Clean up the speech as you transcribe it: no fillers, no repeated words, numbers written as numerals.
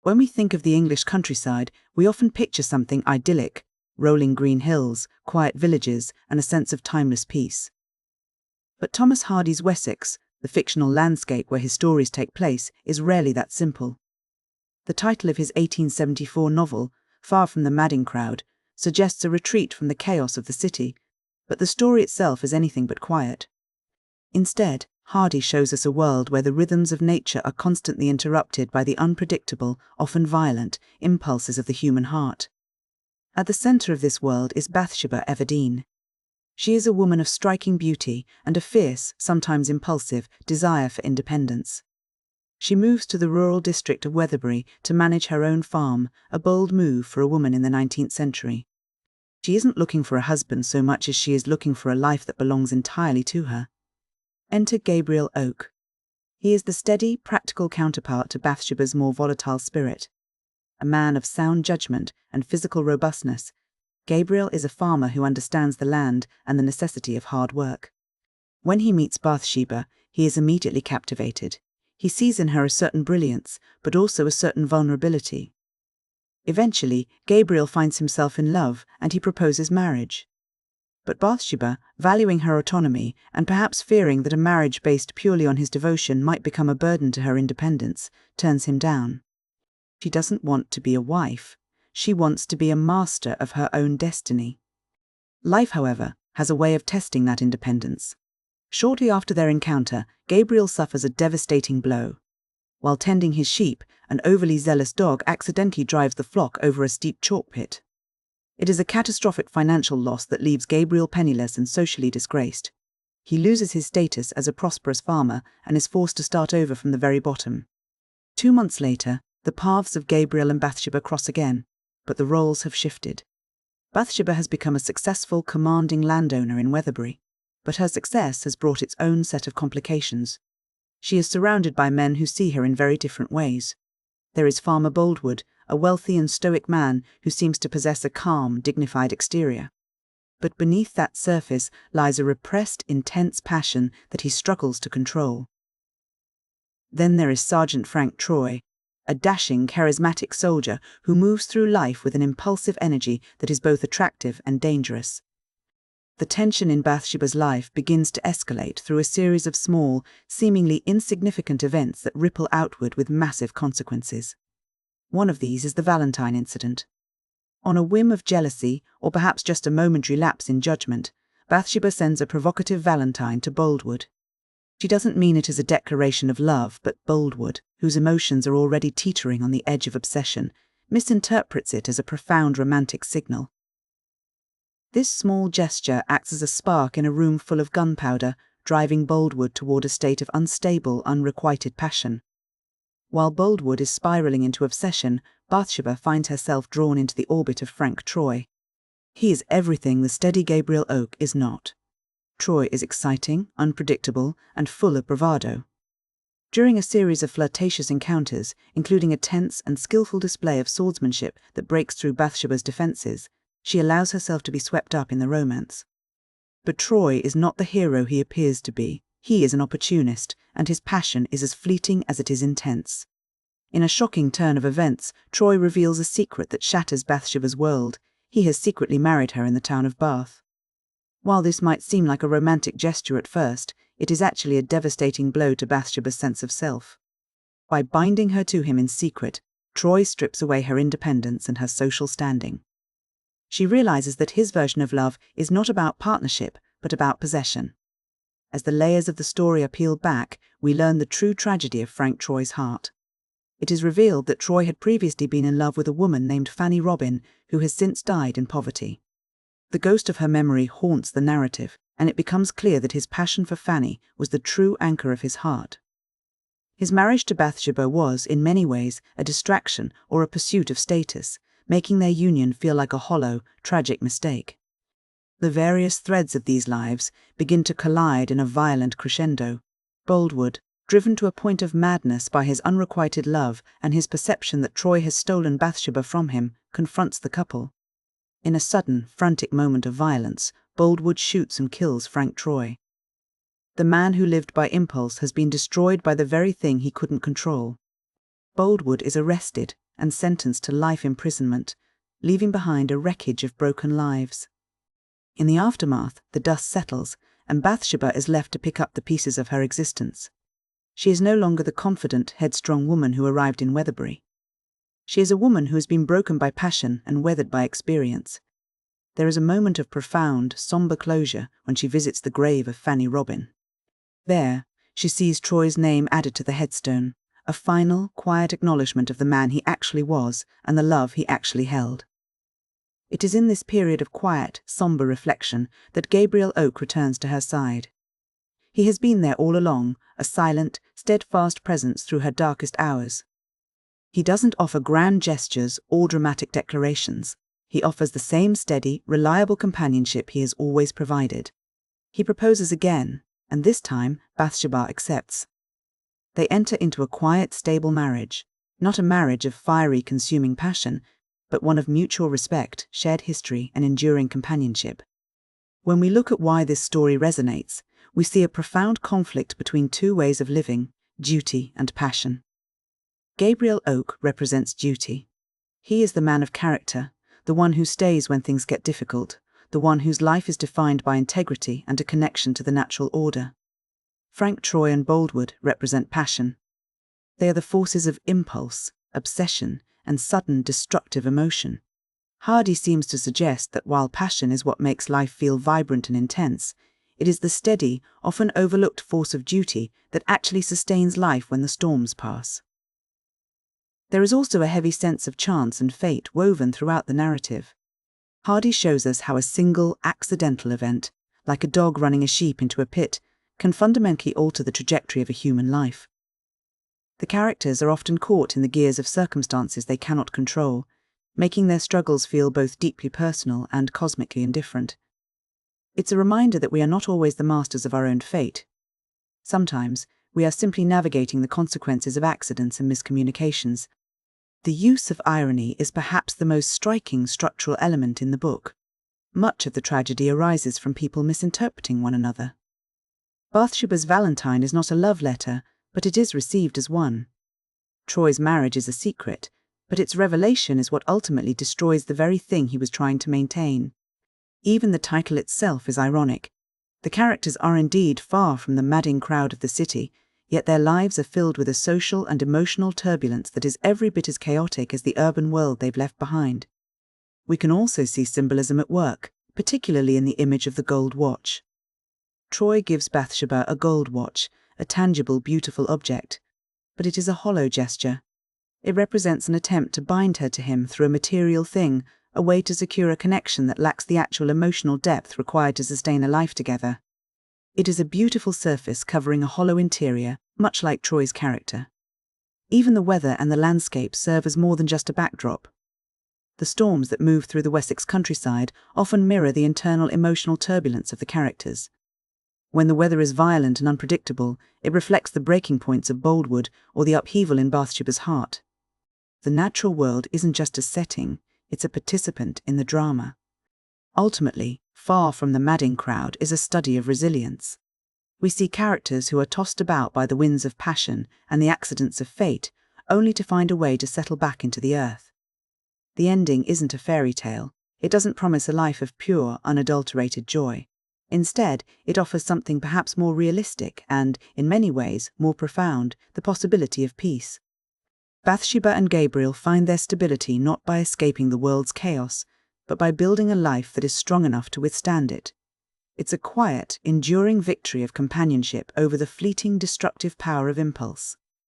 When we think of the English countryside, we often picture something idyllic: rolling green hills, quiet villages, and a sense of timeless peace. But Thomas Hardy's Wessex, the fictional landscape where his stories take place, is rarely that simple. The title of his 1874 novel, Far from the Madding Crowd, suggests a retreat from the chaos of the city, but the story itself is anything but quiet. Instead, Hardy shows us a world where the rhythms of nature are constantly interrupted by the unpredictable, often violent, impulses of the human heart. At the center of this world is Bathsheba Everdene. She is a woman of striking beauty and a fierce, sometimes impulsive, desire for independence. She moves to the rural district of Weatherbury to manage her own farm, a bold move for a woman in the 19th century. She isn't looking for a husband so much as she is looking for a life that belongs entirely to her. Enter Gabriel Oak. He is the steady, practical counterpart to Bathsheba's more volatile spirit. A man of sound judgment and physical robustness, Gabriel is a farmer who understands the land and the necessity of hard work. When he meets Bathsheba, he is immediately captivated. He sees in her a certain brilliance, but also a certain vulnerability. Eventually, Gabriel finds himself in love and he proposes marriage. But Bathsheba, valuing her autonomy and perhaps fearing that a marriage based purely on his devotion might become a burden to her independence, turns him down. She doesn't want to be a wife. She wants to be a master of her own destiny. Life, however, has a way of testing that independence. Shortly after their encounter, Gabriel suffers a devastating blow. While tending his sheep, an overly zealous dog accidentally drives the flock over a steep chalk pit. It is a catastrophic financial loss that leaves Gabriel penniless and socially disgraced. He loses his status as a prosperous farmer and is forced to start over from the very bottom. 2 months later, the paths of Gabriel and Bathsheba cross again, but the roles have shifted. Bathsheba has become a successful, commanding landowner in Weatherbury, but her success has brought its own set of complications. She is surrounded by men who see her in very different ways. There is Farmer Boldwood, a wealthy and stoic man who seems to possess a calm, dignified exterior. But beneath that surface lies a repressed, intense passion that he struggles to control. Then there is Sergeant Frank Troy, a dashing, charismatic soldier who moves through life with an impulsive energy that is both attractive and dangerous. The tension in Bathsheba's life begins to escalate through a series of small, seemingly insignificant events that ripple outward with massive consequences. One of these is the Valentine incident. On a whim of jealousy, or perhaps just a momentary lapse in judgment, Bathsheba sends a provocative Valentine to Boldwood. She doesn't mean it as a declaration of love, but Boldwood, whose emotions are already teetering on the edge of obsession, misinterprets it as a profound romantic signal. This small gesture acts as a spark in a room full of gunpowder, driving Boldwood toward a state of unstable, unrequited passion. While Boldwood is spiraling into obsession, Bathsheba finds herself drawn into the orbit of Frank Troy. He is everything the steady Gabriel Oak is not. Troy is exciting, unpredictable, and full of bravado. During a series of flirtatious encounters, including a tense and skillful display of swordsmanship that breaks through Bathsheba's defenses, she allows herself to be swept up in the romance. But Troy is not the hero he appears to be. He is an opportunist, and his passion is as fleeting as it is intense. In a shocking turn of events, Troy reveals a secret that shatters Bathsheba's world. He has secretly married her in the town of Bath. While this might seem like a romantic gesture at first, it is actually a devastating blow to Bathsheba's sense of self. By binding her to him in secret, Troy strips away her independence and her social standing. She realizes that his version of love is not about partnership, but about possession. As the layers of the story are peeled back, we learn the true tragedy of Frank Troy's heart. It is revealed that Troy had previously been in love with a woman named Fanny Robin, who has since died in poverty. The ghost of her memory haunts the narrative, and it becomes clear that his passion for Fanny was the true anchor of his heart. His marriage to Bathsheba was, in many ways, a distraction or a pursuit of status, making their union feel like a hollow, tragic mistake. The various threads of these lives begin to collide in a violent crescendo. Boldwood, driven to a point of madness by his unrequited love and his perception that Troy has stolen Bathsheba from him, confronts the couple. In a sudden, frantic moment of violence, Boldwood shoots and kills Frank Troy. The man who lived by impulse has been destroyed by the very thing he couldn't control. Boldwood is arrested, and sentenced to life imprisonment, leaving behind a wreckage of broken lives. In the aftermath, the dust settles, and Bathsheba is left to pick up the pieces of her existence. She is no longer the confident, headstrong woman who arrived in Weatherbury. She is a woman who has been broken by passion and weathered by experience. There is a moment of profound, somber closure when she visits the grave of Fanny Robin. There, she sees Troy's name added to the headstone, a final, quiet acknowledgement of the man he actually was and the love he actually held. It is in this period of quiet, somber reflection that Gabriel Oak returns to her side. He has been there all along, a silent, steadfast presence through her darkest hours. He doesn't offer grand gestures or dramatic declarations. He offers the same steady, reliable companionship he has always provided. He proposes again, and this time Bathsheba accepts. They enter into a quiet, stable marriage, not a marriage of fiery, consuming passion, but one of mutual respect, shared history, and enduring companionship. When we look at why this story resonates, we see a profound conflict between two ways of living, duty and passion. Gabriel Oak represents duty. He is the man of character, the one who stays when things get difficult, the one whose life is defined by integrity and a connection to the natural order. Frank Troy and Boldwood represent passion. They are the forces of impulse, obsession, and sudden destructive emotion. Hardy seems to suggest that while passion is what makes life feel vibrant and intense, it is the steady, often overlooked force of duty that actually sustains life when the storms pass. There is also a heavy sense of chance and fate woven throughout the narrative. Hardy shows us how a single, accidental event, like a dog running a sheep into a pit, can fundamentally alter the trajectory of a human life. The characters are often caught in the gears of circumstances they cannot control, making their struggles feel both deeply personal and cosmically indifferent. It's a reminder that we are not always the masters of our own fate. Sometimes, we are simply navigating the consequences of accidents and miscommunications. The use of irony is perhaps the most striking structural element in the book. Much of the tragedy arises from people misinterpreting one another. Bathsheba's Valentine is not a love letter, but it is received as one. Troy's marriage is a secret, but its revelation is what ultimately destroys the very thing he was trying to maintain. Even the title itself is ironic. The characters are indeed far from the madding crowd of the city, yet their lives are filled with a social and emotional turbulence that is every bit as chaotic as the urban world they've left behind. We can also see symbolism at work, particularly in the image of the gold watch. Troy gives Bathsheba a gold watch, a tangible, beautiful object, but it is a hollow gesture. It represents an attempt to bind her to him through a material thing, a way to secure a connection that lacks the actual emotional depth required to sustain a life together. It is a beautiful surface covering a hollow interior, much like Troy's character. Even the weather and the landscape serve as more than just a backdrop. The storms that move through the Wessex countryside often mirror the internal emotional turbulence of the characters. When the weather is violent and unpredictable, it reflects the breaking points of Boldwood or the upheaval in Bathsheba's heart. The natural world isn't just a setting, it's a participant in the drama. Ultimately, Far from the Madding Crowd is a study of resilience. We see characters who are tossed about by the winds of passion and the accidents of fate, only to find a way to settle back into the earth. The ending isn't a fairy tale. It doesn't promise a life of pure, unadulterated joy. Instead, it offers something perhaps more realistic and, in many ways, more profound, the possibility of peace. Bathsheba and Gabriel find their stability not by escaping the world's chaos, but by building a life that is strong enough to withstand it. It's a quiet, enduring victory of companionship over the fleeting, destructive power of impulse.